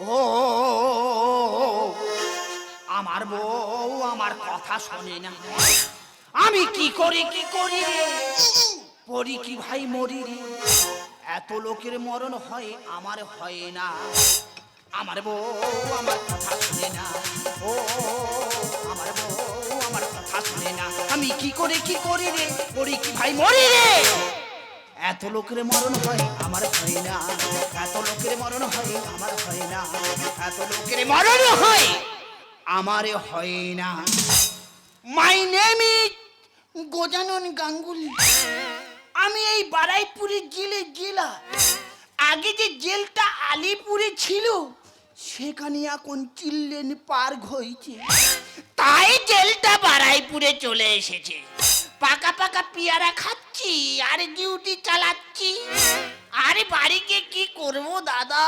ও আমার বউ আমার কথা শোনে না, আমি কি করি রে, পড়ি কি ভাই মরি রে, এত লোকের মরণ হয় আমার হয় না, আমার বউ আমার কথা শোনে না, ও আমার বউ আমার কথা শোনে না, আমি কি করি রে, পড়ি কি ভাই মরি রে, এত লোকের মরণ হয় আমার হয় না, এত লোকের মরণ হয় আমার হয় না, এত লোকের মরণ হয় আমার হয় না। My name is Gajanan Ganguly. আমি এই বারাইপুরের জেলে জেলা। আগে যে জেলটা আলিপুরে ছিল সেখানে এখন চিল্লেন পার্ক হয়েছে, তাই জেলটা বারাইপুরে চলে এসেছে। পাকা পাকা পিয়ারা খাচ্ছি আর ডিউটি চালাচ্ছি। আরে বাড়িকে কি করব দাদা,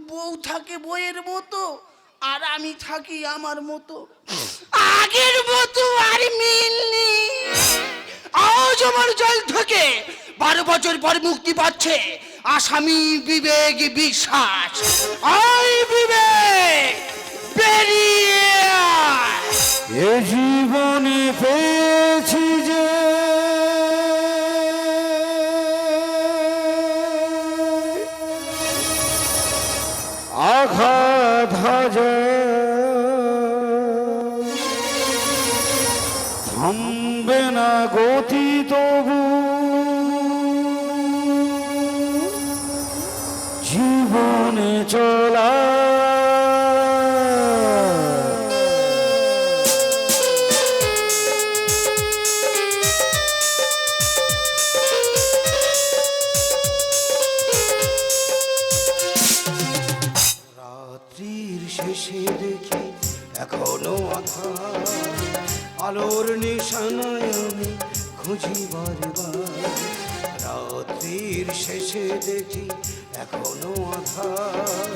বউ থাকে বইয়ের মতো আর আমি থাকি আমার মতো, আগের মতো আর মিল নেই। আজ আমার জেল থেকে 12 বছর পর মুক্তি পাচ্ছে আসামি বিবেক বিশ্বাস। আই বিবেক বেরিয়ে এ জীবনে পেয়েছি যে আঘাত থামবে না গতি তবু জীবনে চলা শেষে দেখি এখনো আধার, আলোর নিশানায় আমি খুঁজি বারবার। রাত্রির শেষে দেখি এখনো আধার,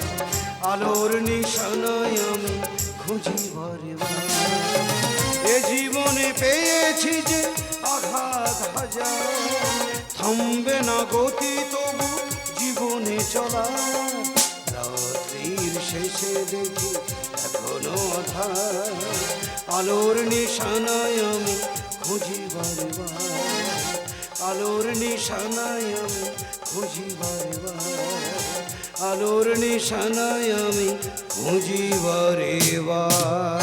আলোর নিশানায় আমি খুঁজি বারবার। এ জীবনে পেয়েছি যে আঘাত হাজার, থামবে না গতি তবু জীবনে চলা। রাত্রির শেষে দেখি এখনো আধার, আলোর নিশানায় আমি খুঁজি বারবার, আলোর নিশানায় আমি খুঁজি বারবার, আলোর নিশানায় আমি খুঁজি বারবার।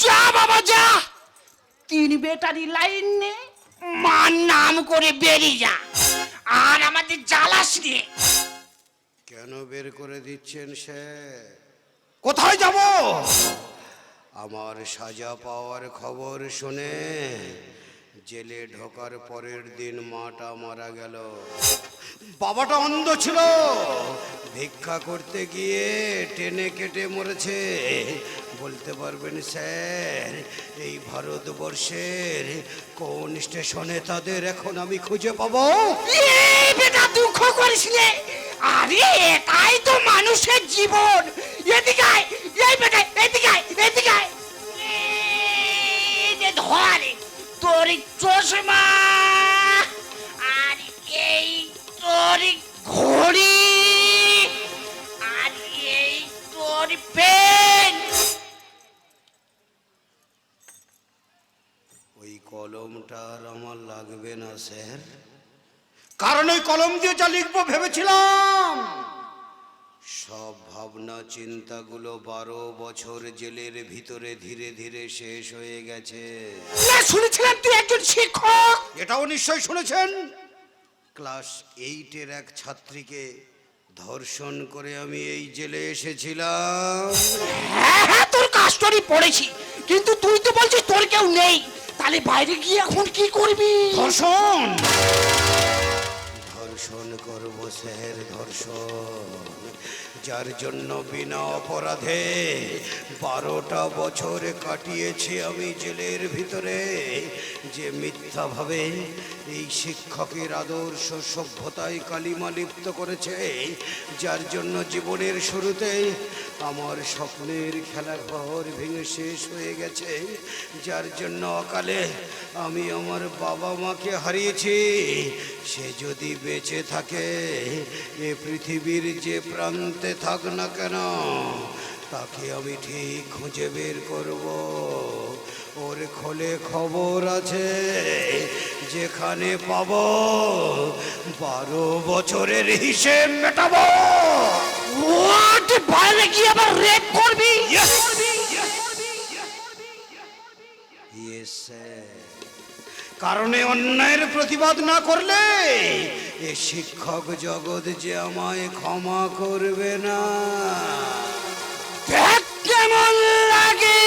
যা বাবা যা, 3 ব্যাটারি লাইন নে, মার নাম করে বেরিয়ে যা, আর আমাদের জ্বালাস রে। কেন বের করে দিচ্ছেন স্যার? কোথায় যাব? আমার সাজা পাওয়ার খবর শুনে জেলে ঢোকার পরের দিন মাটা মারা গেল। বাবাটা অন্ধ ছিল, ভিক্ষা করতে গিয়ে টেনে কেটে মরেছে। বলতে পারবেন স্যার এই ভারতবর্ষের কোন স্টেশনে তাদের এখন আমি খুঁজে পাবো? বেটা দুঃখ করিস নে, আরে এটাই তো মানুষের জীবন। এদিকে আয়, এই বেটা এদিকে আয়, এদিকে আয়। এই যে ধরে তোর চশমা আর এই তোর ঘড়ি আর এই তোর পেন। ওই কলমটা আর আমার লাগবে না স্যার, কারণ ওই কলম দিয়ে যা লিখবো ভেবেছিলাম সব ভাবনা চিন্তাগুলো 12 বছর জেলের ভিতরে ধীরে ধীরে শেষ হয়ে গেছে। না শুনেছিলাম তুই একজন শিক্ষক। এটাও নিশ্চয় শুনেছেন, ক্লাস 8-এর এক ছাত্রীকে ধর্ষণ করে আমি এই জেলে এসেছিলাম। হ্যাঁ হ্যাঁ তোর কাস্টরি পড়েছি, কিন্তু তুই তো বলছিস তোর কেউ নেই, তাহলে বাইরে গিয়ে এখন কি করবি? ধর্ষণ ধর্ষণ করব স্যার, ধর্ষণ, যার জন্য বিনা অপরাধে 12টা বছর কাটিয়েছি আমি জেলের ভিতরে, যে মিথ্যাভাবে এই শিক্ষকের আদর্শ সভ্যতায় কালিমা লিপ্ত করেছে, যার জন্য জীবনের শুরুতে আমার স্বপ্নের খেলাঘর ভেঙে শেষ হয়ে গেছে, যার জন্য অকালে আমি আমার বাবা মাকে হারিয়েছি, সে যদি বেঁচে থাকে এ পৃথিবীর যে প্রান্তে থাক না কেন, তাকে আমি ঠিক খুঁজে বের করব। ওর খোলে খবর আছে, যেখানে পাবো 12 বছরের হিসেব মেটাবো। হোয়াট? বাইরে গিয়ে আবার রেপ করবি? Yes, sir. কারণে অন্যায়ের প্রতিবাদ না করলে এ শিক্ষক জগৎ যে আমায় ক্ষমা করবে না। দেখ কেমন লাগে।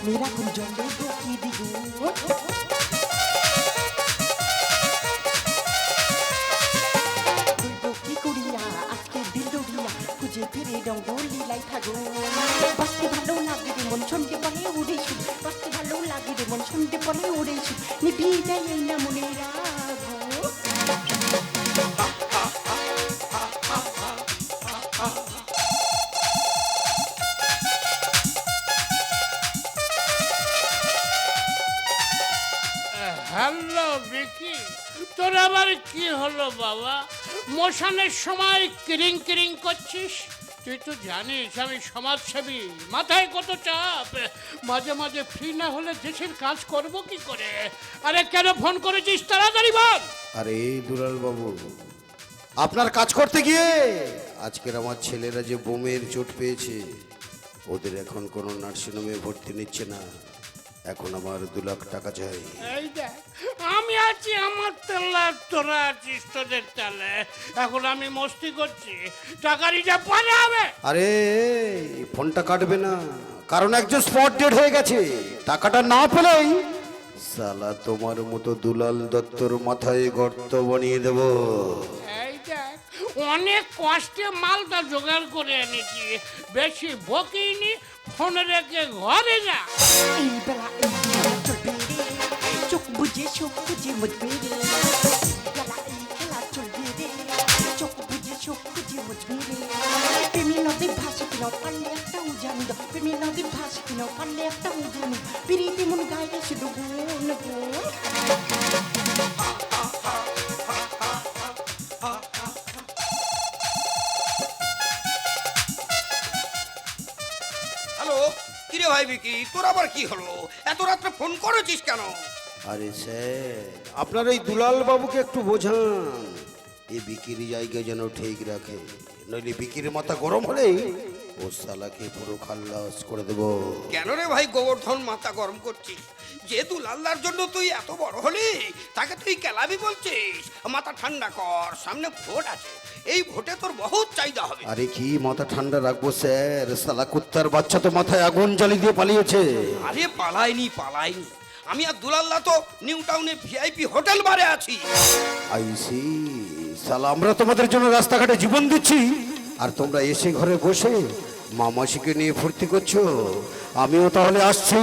মেরা কোন জলে ঢুকিয়ে দিও কি করিয়া আজকে দিল দরিয়া খুঁজে ফিরে রঙ্গলি লাই থাকো। বাঁচতে ভালো লাগে রে মন শুনতে বলে উড়েছু, বাঁচতে ভালো লাগে রে মন শুনতে বলে উড়েছু, নিভিয়ে দেয় এই না মনে রাখো। হ্যালো বিকি, তোর আবার কি হলো বাবা? মোশনের সময় কিরিং কিরিং করছিস? তুই তো জানিস আমি সমাজসেবী, মাথায় কত চাপ। মাঝে মাঝে ফ্রি না হলে দেশের কাজ করব কি করে? আরে কেন ফোন করেছিস তাড়াতাড়ি বল। আরে দুলাল বাবু, আপনার কাজ করতে গিয়ে আজকের আমার ছেলেরা যে বোমের চোট পেয়েছে, ওদের এখন কোনো নার্সিংহোমে ভর্তি নিচ্ছে না। এখন আমার 2 লাখ টাকা চাই। এই দেখ, আমি আছি আমার তেলা, তোরা আছিস তোদের তালে। এখন আমি মস্তি করছি, টাকা নিতে পরে হবে। আরে ফোনটা কাটবে না, কারণ একজন স্পট ডেড হয়ে গেছে। টাকাটা না পেলেই সালা তোমার মতো দুলাল দত্তর মাথায় গর্ত বানিয়ে দেব। এই দেখ, অনেক কষ্টে মালটা জোগাড় করে এনেছি, বেশি বকিনি। ফোন রেখে ঘরে যা। এই বেলা এই খেলা চলবে রে, চোখ বুঝে চোখ বুঝে মুজবে রে। বেলা এই খেলা চলবে রে, চোখ বুঝে চোখ বুঝে মুজবে রে। প্রেমী নদী ভাসে কিনা পারলে একটা উজানি দাও, প্রেমী নদী ভাসে কিনা পারলে একটা উজানি। পিরিতি মন গায়ে শুধু গুণ গুণ। হ্যালো, কিরে ভাই বিকি, তোর আবার কি হলো? এত রাত্রে ফোন করেছিস কেন? আরে স্যার, আপনার এই দুলাল বাবুকে একটু বোঝান, এই বিকির জায়গা যেন ঠিক রাখে, নইলে বিকির মাথা গরম হলেই ও সালাকে পুরো খাল্লাস করে দেব। কেন রে ভাই গোবর্ধন মাথা গরম করছিস? যে দুলাল্লার জন্য তুই এত বড় হলি, তাকে তুই কেলাবি বলছিস? মাথা ঠান্ডা কর, সামনে ভোট আছে, এই ভোটে তোর বহুত চাহিদা হবে। আরে কি মাথা ঠান্ডা রাখবো স্যার, সালা কুত্তার বাচ্চা তো মাথায় আগুন জ্বালিয়ে দিয়ে পালিয়েছে। আরে পালাইনি, আমি আর দুলাল্লা তো নিউ টাউনে ভিআইপি হোটেল বারে আছি। আইসি, সালা আমরা তোমাদের জন্য রাস্তাঘাটে জীবন দিচ্ছি, আর তোমরা এসে ঘরে বসে মামাসিকে নিয়ে ফুর্তি করছো। আমিও তাহলে আসছি।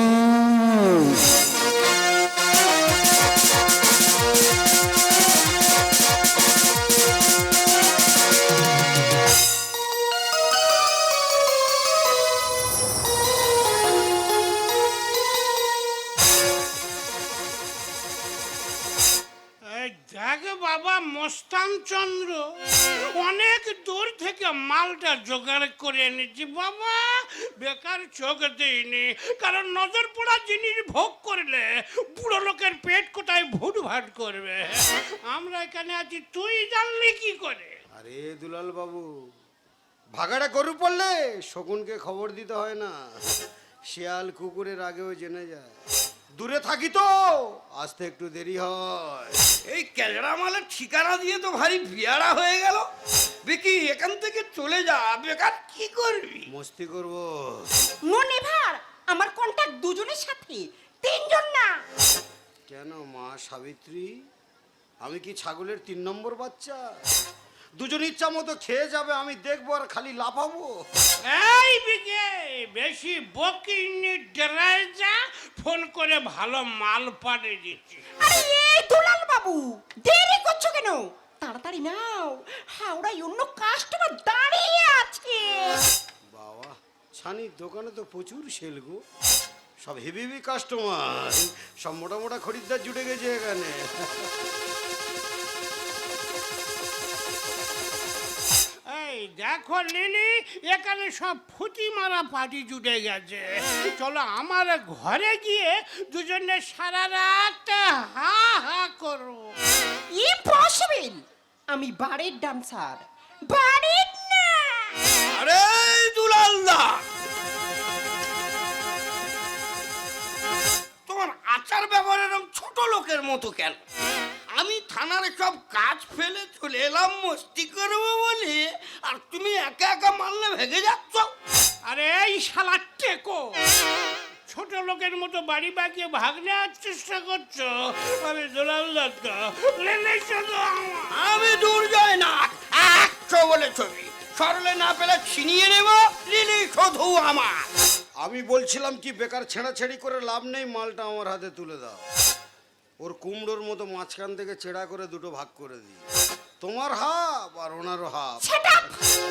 দেখ বাবা মস্তান চন্দ্র, অনেক দূর থেকে মালটা জোগাড় করে এনেছি বাবা। বেকার চোখ দেইনি, কারণ নজর পড়া জিনিস ভোগ করলে বুড়ো লোকের পেট কোথায় ভুট ভাট করবে। আমরা এখানে আছি, তুই জানলি কি করে? আরে দুলাল বাবু, ভাগাড়া গরু পড়লে শকুনকে খবর দিতে হয় না, শিয়াল কুকুরের আগেও জেনে যায়। দূরে থাকি তো আসতে একটু দেরি হয়। এই ক্যালরা মালের ঠিকানা দিয়ে তো ভারী বিয়ারা হয়ে গেল। বিকি, এখান থেকে চলে যা, বেকার কি করবি? মস্তি করবো। মনে ভার আমার কন্টাক্ট দুজনের সাথে, তিনজন না। কেন মা সাবিত্রী, আমি কি ছাগলের 3 নম্বর বাচ্চা? দুজন ইচ্ছা মতো খেয়ে যাবে, আমি দেখবো আর খালি লাফাবো? এই বিকে বেশি বকিনি, ডেরায় যা, ফোন করে ভালো মাল পাঠিয়ে দিচ্ছি। আরে এই দুলাল বাবু, দেরি করছো কেন? তাড়াতাড়ি নাও, হাওড়ায় অন্য কাস্টমার দাঁড়িয়ে আছে। বাবা, ছানির দোকানে তো প্রচুর সেল গো, সব হেভি হেভি কাস্টমার, সব মোটা মোটা খরিদ্দার জুটে গেছে এখানে। এই দেখো লিলি, এখানে সব ফুটি মারা পার্টি জুটে গেছে। চলো আমার ঘরে গিয়ে দুজনে সারা রাত হা হা করো। ইম্পসিবল, আমি বাড়ির ডান্সার, বাড়ির না। আরে দুলালদা, তোমার আচার ব্যবহার এরকম ছোট লোকের মতো কেন? আমি থানার সব কাজ ফেলে চলে এলাম মস্তি করবো বলে, আর তুমি একা একা মারলে ভেগে যাচ্ছ। আরে এই শালা টেকো, ছোট লোকের মতো বাড়ি বাগিয়ে ভাগ নেওয়ার চেষ্টা করছো। আমি দুলাল দত্ত, লিলি শুধু আমার। আমি দুর্জয় নাথ, 100 বলে ছবি, সরলে না পেলে ছিনিয়ে নেব, লিলি শুধু আমার। আমি বলছিলাম কি, বেকার ছেঁড়াছেড়ি করে লাভ নেই, মালটা আমার হাতে তুলে দাও। ওর কুমড়োর মতো মাঝখান থেকে ছেঁড়া করে দুটো ভাগ করে দিই, তোমার হাফ আর ওনারও হাফ।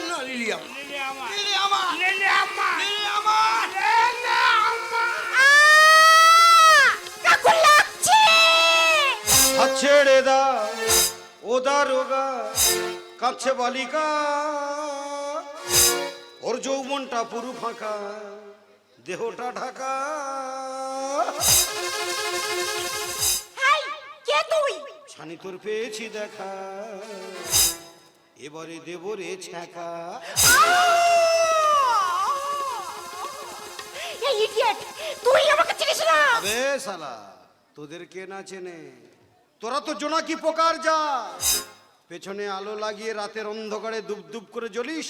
না, লিলি আমার, লিলি আমার, লিলি আমার, লিলি আমার, লিলি আমার। লিলি আমার। কাকু লাগছে। হাত ছেড়ে দাও ও দারোগা, কাঁদছে বালিকা, ওর যৌবনটা পুরো ফাঁকা, দেহটা ঢাকা। হাই, কে তুই? ছানি তোর পেয়েছি দেখা, এবারে দেব রে ছ্যাঁকা। এই ইডিয়েট, তুই আমাকে চিনিস না? আবে শালা, তোদের কে না চেনে? তোরা তো জোনাকি পোকার যা, পেছনে আলো লাগিয়ে রাতের অন্ধকারে দুব দুব করে জ্বলিস,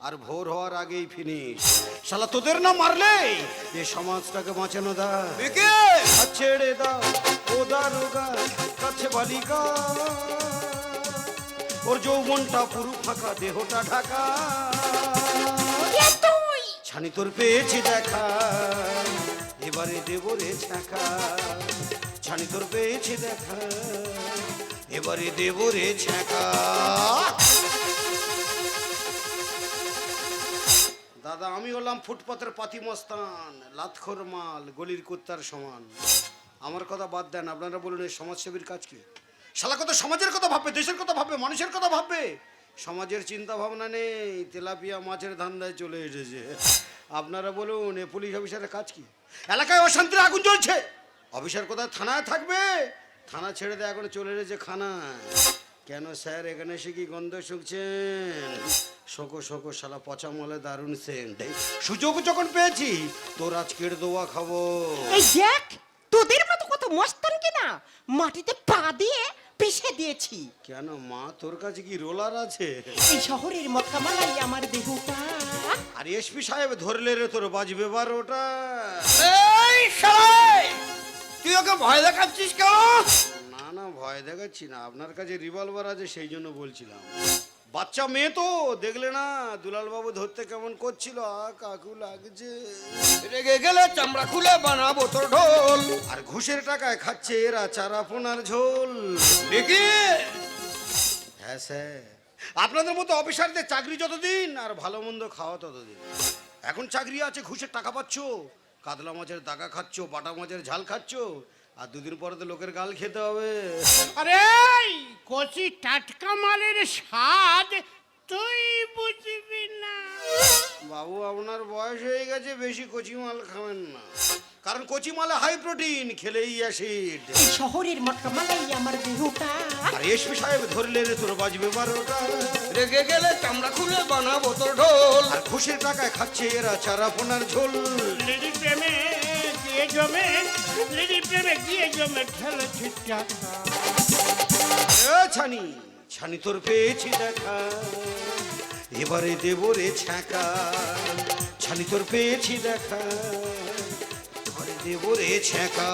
আর ভোর হওয়ার আগেই ফিনিশ। শালা তোদের না মারলে এ সমাজটাকে বাঁচানো দা। বিকে, হাত ছেড়ে দাও ও দারোগা, কাছে বালিকা, ওর যৌবনটা পুরো ফাঁকা, দেহটা ঢাকা। কে তুই? ছানি তোর পেয়েছি দেখা, এবারে দেব রে ছ্যাঁকা। ছানি তোর পেয়েছি দেখা, এবারে দেব রে ছ্যাঁকা। দাদা, আমি হলাম ফুটপাতের পাতি মস্তান, লাতখোর মাল, গলির কুত্তার সমান। আমার কথা বাদ দেন, আপনারা বলুন এই সমাজসেবীর কাজ কি? শালা কত সমাজের কথা ভাববে, দেশের কথা ভাববে, মানুষের কথা ভাববে। সমাজের চিন্তা ভাবনা নেই, তেলাপিয়া মাছের ধান্দায় চলে এসেছে। আপনারা বলুন এ পুলিশ অফিসারের কাজ কি? এলাকায় অশান্তির আগুন জ্বলছে, অফিসার কোথায় থানায় থাকবে? থানা ছেড়ে দেয় এখন চলে এসেছে খানায়। কেন স্যার, এখানে এসে কি গন্ধ শুকছেন? শোকো শোকো, শালা পচা মলে দারুণ সেন্ট। সুযোগ যখন পেয়েছি তোর আজকের দোয়া খাবো। এই দেখ, তোদের মতো কত মস্তানকে না মাটিতে পা দিয়ে পিষে দিয়েছি। কেন মা, তোর কাছে কি রোলার আছে? এই শহরের মক্কামালাই আমার দেহটা। আর এসপি সাহেব ধরলে রে তোর বাজবে 12টা। এই শালাই, তুই ওকে ভয় দেখাচ্ছিস কেন? না না, ভয় দেখাচ্ছি না, আপনার কাছে রিভলভার আছে সেই জন্য বলছিলাম। বাচ্চা মেয়ে তো, দেখলে না দুলাল বাবু ধরতে কেমন করছিল। কাকু লাগছে। রেগে গেলে চামড়া খুলে বানাবো তোর ঢোল। আর ঘুষের টাকায় খাচ্ছে এরা চারাপোনার ঝোল। দেখি, হ্যাঁ স্যার, আপনাদের মতো অফিসারদের চাকরি যতদিন আর ভালো মন্দ খাওয়া ততদিন। এখন চাকরি আছে, ঘুষের টাকা পাচ্ছ, কাতলা মাছের দাগা খাচ্ছ, বাটা মাছের ঝাল খাচ্ছ, আর দুদিন পরে তো লোকের গাল খেতে হবে। আরে এই কচি টাটকা মালের স্বাদ তুই বুঝবি না। বাবু, আপনার বয়স হয়ে গেছে, বেশি কচি মাল খাবেন না, কারণ কচি মালে হাই প্রোটিন, খেলেই অ্যাসিড। এই শহরের মক্কামালাই আমার দেহটা। আর এসপি সাহেব ধরলে রে তোর বাজবে 12টা। রেগে গেলে চামড়া খুলে বানাবো তোর ঢোল। আর ঘুষের টাকায় খাচ্ছে এরা চারাপোনার ঝোল। লিলি প্রেমে গিয়ে জমে, লিলি প্রেমে গিয়ে জমে ঠেলেছি টাকা। এ ছানি, ছানি তোর পেয়েছি দেখা, এবারে দেব রে ছ্যাঁকা। ছানি তোর পেয়েছি দেখা, দেব রে ছ্যাঁকা।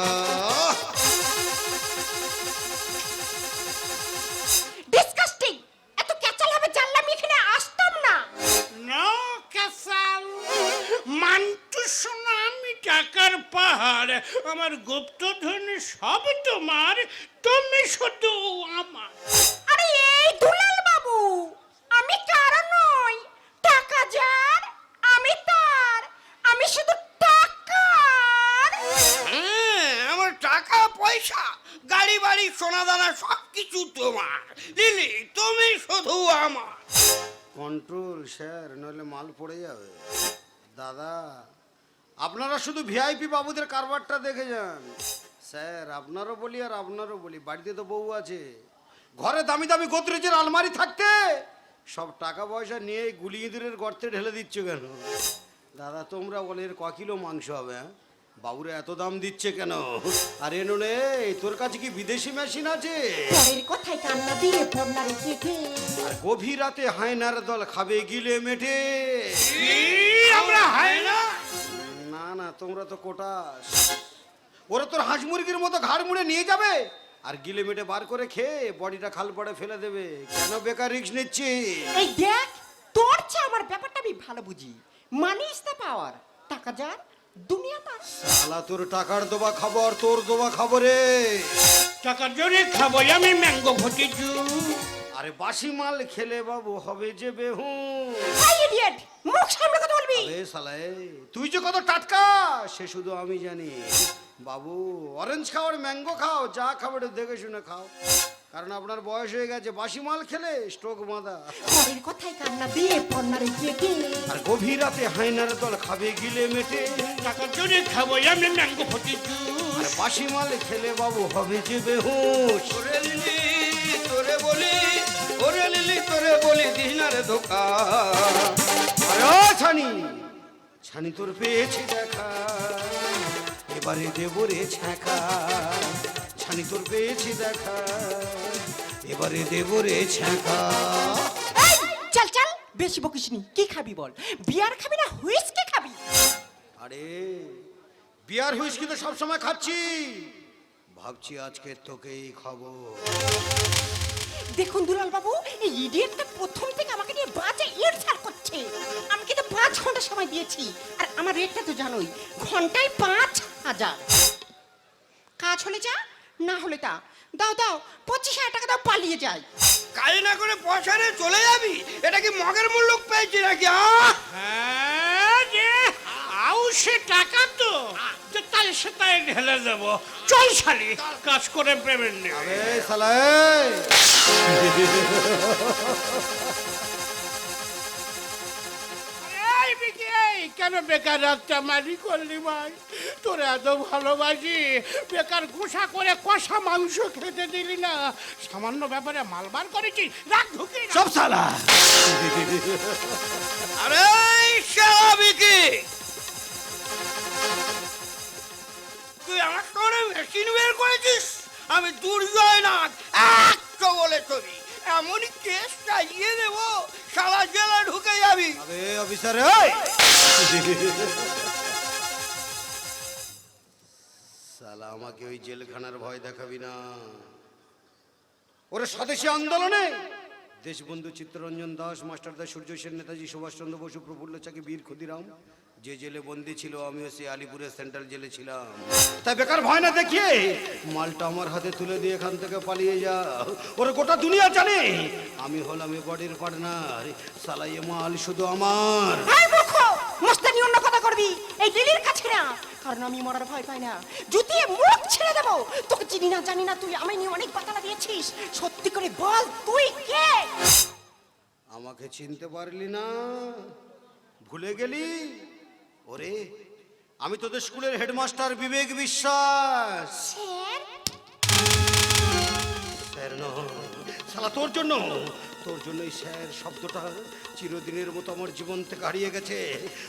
ডিসকাস্টিং! এত ক্যাচাল হবে জানলে আমি এখানে আসতাম না। নো কাসাল মান্টু সোনা, আমি টাকার পাহাড়, আমার গুপ্তধন সব তোমার, তুমি শুধু আমার। আরে এই দুলাল বাবু, আমি কারো নই, টাকা যার আমি তার, আমি শুধু টাকার। হ্যাঁ, আমার টাকা পয়সা গাড়ি বাড়ি সোনা দানা সব কিছু তোমার। লিলি, তুমি শুধু আমার। কন্ট্রোল স্যার, নইলে মাল পড়ে যাবে। দাদা, আপনারা শুধু ভিআইপি বাবুদের কারবারটা দেখে যান। স্যার, আপনারও বলি আর আপনারও বলি, বাড়িতে তো বউ আছে, ঘরে দামি দামি গোদরেজের আলমারি থাকতে সব টাকা পয়সা নিয়ে গুলি ইঁদুরের গর্তে ঢেলে দিচ্ছ কেন? দাদা, তোমরা বলে এর ক কিলো মাংস হবে? হ্যাঁ, বাবুরা এত দাম দিচ্ছে কেন? আরে নে, তোর কাছে কি বিদেশি মেশিন আছে? পরের কথায় কান্না দিয়ে পড়নারে কেটে আর গভীর রাতে হায়নার দল খাবে গিলে মেটে। আমরা হয় না। না না, তোমরা তো কোটাস। ওরা তোর হাঁস মুরগির মতো ঘাড় মুড়ে নিয়ে যাবে আর গিলে মেটে বার করে খেয়ে বডিটা খাল পড়ে ফেলে দেবে। কেন বেকার রিস্ক নিচ্ছি? এই দেখ, তোর চেয়ে আমার ব্যাপারটা আমি ভালো বুঝি। মানি ইজ দ্য পাওয়ার, টাকা যার দুনিয়া তার। শালা, তোর টাকার দোবা খাবার তোর দোবা খাবরে। টাকার জোরে খাবো আমি ম্যাঙ্গো ভটি জুস। আরে বাসি মাল খেলে বাবু হবে যে বেহু। এই ইডিয়েট, মুখ সামনে কথা বলবি। আরে শালা, তুই যে কত টাটকা সে শুধু আমি জানি। বাবু, অরেঞ্জ খাও আর ম্যাঙ্গো খাও, যা খাবার দেখে শুনে খাও, কারণ আপনার বয়স হয়ে গেছে, বাসি মাল খেলে স্ট্রোক বাঁধা। পরের কথায় কান্না দিয়ে পড়নারে কেটে আর গভীর রাতে হায়নার দল খাবে গিলে মেটে। টাকার জোরে খাবো আমি ম্যাঙ্গো ভটি জুস। আর বাসি মাল খেলে বাবু হবে যে বেহুশ। ওরে লিলি, তোরে বলি, ওরে লিলি, তোরে বলি দিনারে ধোকা। আরে ও ছানি, ছানি তোর পেয়েছি দেখা, এবারে দেবো রে ছ্যাঁকা। ছানি তোর পেয়েছি দেখা, এবারে দেবো রে ছ্যাঁকা। এই, চল চল, বেশি বকিসনি। কি খাবি বল? বিয়ার খাবি না হুইস্কি খাবি? আরে বিয়ার হুইস্কি তো সবসময় খাচ্ছি, ভাবছি আজকে তোকেই খাবো। দেখুন দুলাল বাবু, এই ইডিয়েটটা প্রথম থেকে আমাকে নিয়ে বাজে ইরসার করছে। আমি কিন্তু 5 ঘন্টা সময় দিয়েছি, আর আমার রেটটা তো জানোই, ঘন্টায় 5000। কাজ হলে যা, না হলে তা। দাও দাও, 25,000 টাকা দাও, পালিয়ে যাই। কাজ না করে পয়সা নিয়ে চলে যাবি? এটা কি মগের মূল্য পেয়েছি নাকি? হ্যাঁ রে, আউ সে টাকা তো যে তাই সে তাই ঢেলে দেবো। চল শালি, কাজ করে পেমেন্ট নেবে। আরে শালা, এই বিকি, এই কেন বেকার রাতটা মারি করলি ভাই? তোর এত ভালোবাসি, বেকার গোসা করে কষা মাংস খেতে দিলি না। সামান্য ব্যাপারে মালবার করেছি, রাগ ঢুকি না। সব শালা। আরে স্বাভাবিকি, তুই আমার সঙ্গে মেশিন বের করেছিস? আমি দুর্জয় নাথ, একশো বলে ছবি, এমনই কেস চাইয়ে দেবো, সারা জেলা ঢুকে যাবি। আরে অফিসার, শালা আমাকে ওই জেলখানার ভয় দেখাবি না। ওরা স্বদেশী আন্দোলনে দেশবন্ধু চিত্তরঞ্জন দাস, মাস্টারদা সূর্য সেন, নেতাজি সুভাষচন্দ্র বসু, প্রফুল্ল চাকি, বীর ক্ষুদিরাম যে জেলে বন্দি ছিল, আমিও সেই আলিপুরের সেন্ট্রাল জেলে ছিলাম। তাই বেকার ভয় না দেখিয়ে মালটা আমার হাতে তুলে দিয়ে এখান থেকে পালিয়ে যা। ওরা গোটা দুনিয়া জানে আমি হলাম এ বডির পার্টনার। শালা, এ মাল শুধু আমার। এই মূর্খ, মস্তানি অন্য কথা করবি এই লিলির কাছে না, কারণ আমি মরার ভয় পাই না। জুতিয়ে মুখ ছেড়ে দেবো। তোকে চিনি না জানি না, তুই আমায় নিয়ে অনেক বাতালা দিয়েছিস। সত্যি করে বল, তুই কে? আমাকে চিনতে পারলি না? ভুলে গেলি? ওরে, আমি তোদের স্কুলের হেডমাস্টার বিবেক বিশ্বাস। স্যার? স্যার নয় শালা, তোর জন্য এই স্যার শব্দটা চিরদিনের মতো আমার জীবন থেকে হারিয়ে গেছে।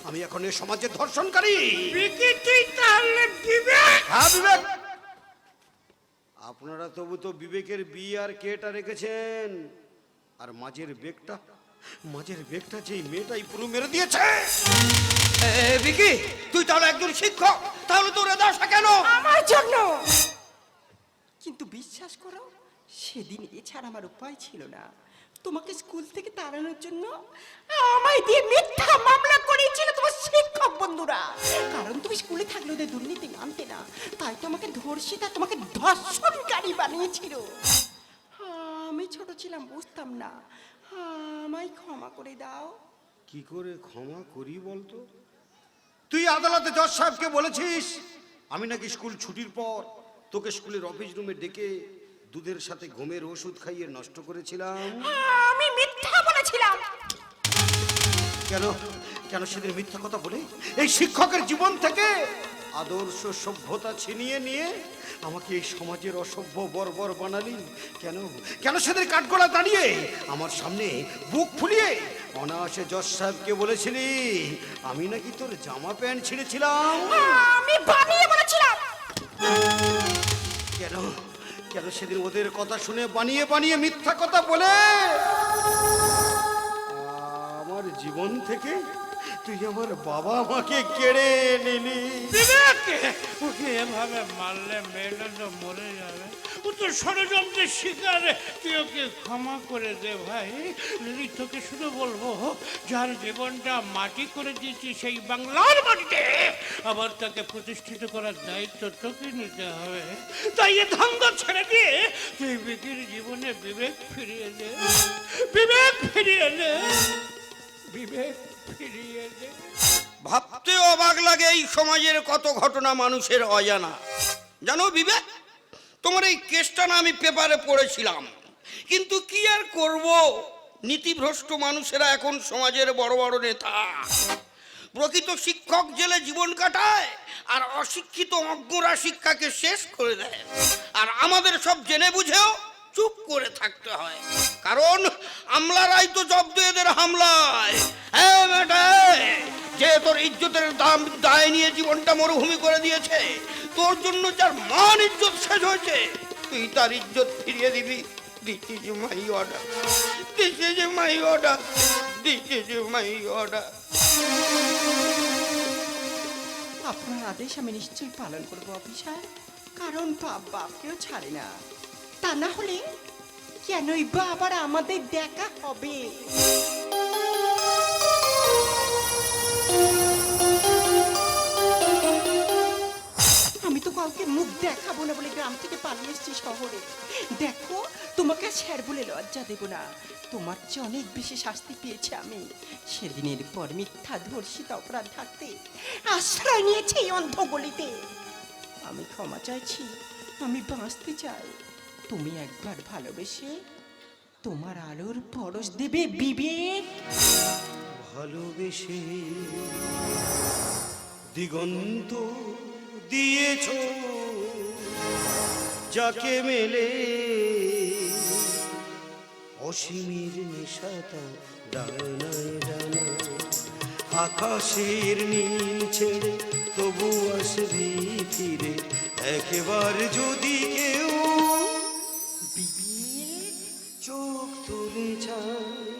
আমি এখন এই সমাজের ধর্ষণকারী। বিকি, তুই তাহলে বিবেক? হ্যাঁ, বিবেক। আপনারা তবু তো বিবেকের বি আর কেটা রেখেছেন, আর মাঝের বেগটা মাঝের বেগটা যেই মেয়েটাই পুরো মেরে দিয়েছে। বিকি, তুই তাহলে একজন শিক্ষক, তাহলে তোর দশা কেন? আমার জন্য। কিন্তু বিশ্বাস করো, সেদিন এছাড়া আমার উপায় ছিল না। তোমাকে স্কুল থেকে তাড়ানোর জন্য আমায় দিয়ে মিথ্যা মামলা করিয়েছিল তোমার শিক্ষক বন্ধুরা। কারণ তুমি স্কুলে থাকলে ওদের দুর্নীতি মানতে না, তাই তোমাকে ধর্ষিতা, তোমাকে ধর্ষণকারী বানিয়েছিল। আমি ছোট ছিলাম, বুঝতাম না। আমায় ক্ষমা করে দাও। কি করে ক্ষমা করি বলতো? তুই আদালতে জজ সাহেবকে বলেছিস আমি নাকি স্কুল ছুটির পর তোকে স্কুলের অফিস রুমে ডেকে দুধের সাথে ঘুমের ওষুধ খাইয়ে নষ্ট করেছিলাম। আমি মিথ্যা বলেছিলাম। কেন কেন সেদিন মিথ্যা কথা বলে এই শিক্ষকের জীবন থেকে আদর্শ সভ্যতা ছিনিয়ে নিয়ে আমাকে এই সমাজের অসভ্য বর্বর বানালি? কেন কেন সেদিন কাঠগড়া দাঁড়িয়ে আমার সামনে বুক ফুলিয়ে অনায়াসে জজ সাহেবকে বলেছিলি আমি নাকি তোর জামা প্যান্ট ছিঁড়েছিলাম? আমি বানিয়ে বলেছিলাম। কেন কেন সেদিন ওদের কথা শুনে বানিয়ে বানিয়ে মিথ্যা কথা বলে আমার জীবন থেকে তুই আমার বাবা মাকে কেড়ে নিলি? বিবেক, ওকে এভাবে মারলে মেয়েটা তো মরে যাবে। ও তো ষড়যন্ত্রের শিকার। তুই ওকে ক্ষমা করে দে ভাই। যদি তোকে শুধু বলবো, যার জীবনটা মাটি করে দিয়েছি সেই বাংলার মাটিতে, আবার তাকে প্রতিষ্ঠিত করার দায়িত্ব তোকে নিতে হবে। তাই এ ধান্দা ছেড়ে দিয়ে তুই বিকির জীবনে বিবেক ফিরিয়ে দে, বিবেক ফিরিয়ে দে, বিবেক ফিরিয়ে দে। ভাবতে অবাক লাগে এই সমাজের কত ঘটনা মানুষের অজানা। জানো বিবেক, তোমার এই কেসটা না আমি পেপারে পড়েছিলাম, কিন্তু কি আর করব, নীতিভ্রষ্ট মানুষেরা এখন সমাজের বড় বড় নেতা। প্রকৃত শিক্ষক জেলে জীবন কাটায়, আর অশিক্ষিত অজ্ঞরা শিক্ষাকে শেষ করে দেয়। আর আমাদের সব জেনে বুঝেও চুপ করে থাকতে হয়, কারণ আমলারাই তো জব্দ এদের হামলায়। হ্যাঁ বেটা, যে তোর ইজ্জতের দাম দায় নিয়ে জীবনটা মরুভূমি করে দিয়েছে, তোর জন্য যার মান ইজ্জত শেষ হয়েছে, তুই তার ইজ্জত ফিরিয়ে দিবি। This is my order. This is my order. This is my order. আপনার আদেশ আমি নিশ্চয়ই পালন করবো অফিসার, কারণ বাপ বাপকেও ছাড়ে না। তা না হলে কেনই বা আবার আমাদের দেখা হবে? আমি তো কাউকে মুখ দেখাবো না বলে গ্রাম থেকে পালিয়ে এসেছি শহরে। দেখো, তোমাকে স্যার বলে লজ্জা দেব না। তোমার চেয়ে অনেক বেশি শাস্তি পেয়েছি আমি। সেদিনের পর মিথ্যা ধর্ষিত অপরাধ থাকতে আশ্রয় নিয়েছি এই অন্ধ গলিতে। আমি ক্ষমা চাইছি, আমি বাঁচতে চাই। তুমি একবার ভালোবেসে তোমার আলোর পরশ দেবে বিবেক। ভালোবেসে দিগন্ত দিয়েছ যাকে মেলে, অসীমের নেশাটা ডানায় ডানায়, আকাশের নীল ছেড়ে তবু আসবি ফিরে একবার যদি কেউ বিবেক, চোখ তুলে যায়।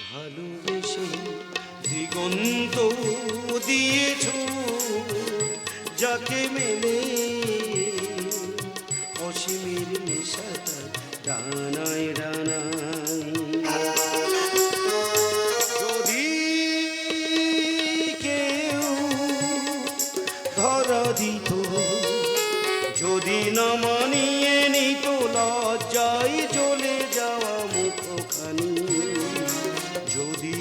ভালোবেসে দিগন্ত দিয়েছ যাকে মেলে, অসীমের নেশাটা ডানায় ডানায়। যদি কেউ ধরা দিত, যদি না মানিয়ে নিত লজ্জায় চলে যাওয়া মুখখানি, যদি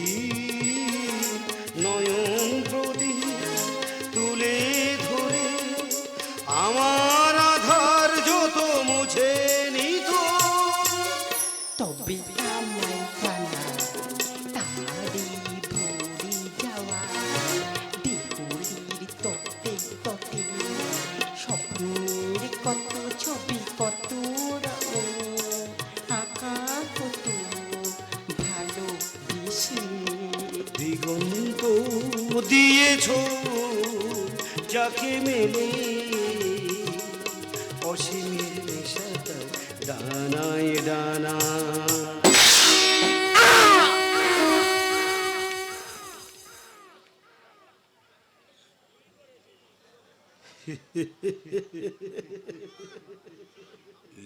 নয়ন প্রদীপ তুলে ধরে আমার আধার যত মুছে নিত, তবে আমায় জানা তারি ভরে যাওয়া দেহলির ততে ততে স্বপ্নের কত ছবি, কত রঙ আঁকা, কত ভালোবেসে দিগন্ত দিয়েছ যাকে মেলে, অসীমের নেশাটা ডানায় ডানা।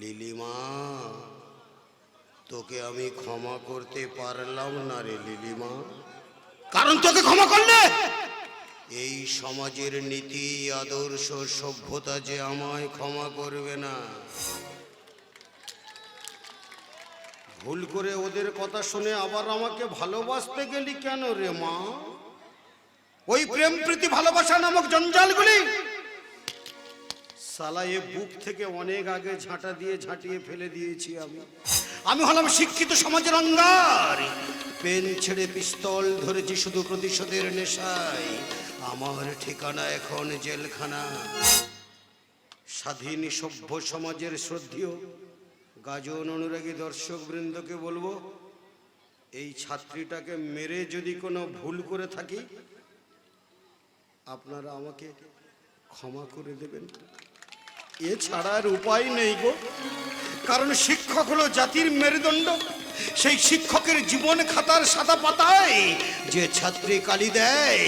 লিলিমা, তোকে আমি ক্ষমা করতে পারলাম না রে লিলিমা। কারণ তোকে ক্ষমা করলে এই সমাজের নীতি আদর্শ সভ্যতা যে আমায় ক্ষমা করবে না। ভুল করে ওদের কথা শুনে আবার আমাকে ভালোবাসতে গেলি কেন রে মা? ওই প্রেম প্রীতি ভালোবাসা নামক জঞ্জালগুলি সালা এ বুক থেকে অনেক আগে ঝাঁটা দিয়ে ঝাঁটিয়ে ফেলে দিয়েছি আমি। আমি হলাম শিক্ষিত সমাজের অঙ্গার। পেন ছেড়ে পিস্তল ধরেছি শুধু প্রতিশোধের নেশায়। আমার ঠিকানা এখন জেলখানা। স্বাধীন সভ্য সমাজের শ্রদ্ধেয় গাজন অনুরাগী দর্শক বৃন্দকে বলবো, এই ছাত্রীটাকে মেরে যদি কোনো ভুল করে থাকি আপনারা আমাকে ক্ষমা করে দেবেন। এছাড়া আর উপায় নেই গো। কারণ শিক্ষক হলো জাতির মেরুদণ্ড। সেই শিক্ষকের জীবন খাতার সাদা পাতায় যে ছাত্রী কালি দেয়,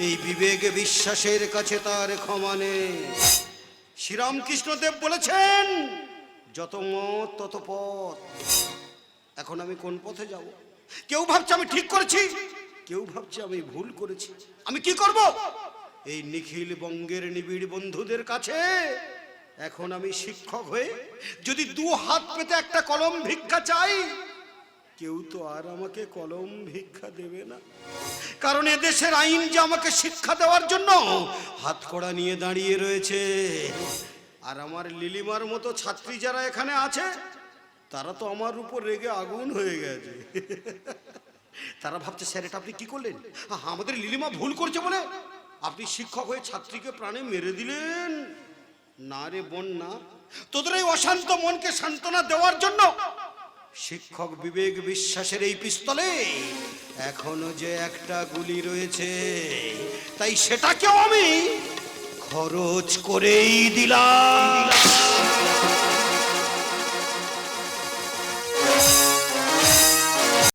এই বিবেক বিশ্বাসের কাছে তার ক্ষমা নেই। শ্রীরামকৃষ্ণদেব বলেছেন, যত মত তত পথ। এখন আমি কোন পথে যাব? কেউ ভাবছে আমি ঠিক করেছি, কেউ ভাবছে আমি ভুল করেছি। আমি কি করব? এই নিখিল বঙ্গের নিবিড় বন্ধুদের কাছে এখন আমি শিক্ষক হয়ে যদি দু হাত পেতে একটা কলম ভিক্ষা চাই, কেউ তো আর আমাকে কলম ভিক্ষা দেবে না। কারণ এদেশের আইন যে আমাকে শিক্ষা দেওয়ার জন্য হাতকড়া নিয়ে দাঁড়িয়ে রয়েছে। আর আমার লিলিমার মতো ছাত্রী যারা এখানে আছে তারা তো আমার উপর রেগে আগুন হয়ে গেছে। তারা ভাবছে, স্যার এটা আপনি কি করলেন? আমাদের লিলিমা ভুল করছে বলে আপনি শিক্ষক হয়ে ছাত্রীকে প্রাণে মেরে দিলেন। না রে বোন না, তোদের এই অশান্ত মনকে সান্ত্বনা দেওয়ার জন্য শিক্ষক বিবেক বিশ্বাসের এই পিস্তলে এখনো যে একটা গুলি রয়েছে, তাই সেটাকেও আমি খরচ করেই দিলাম।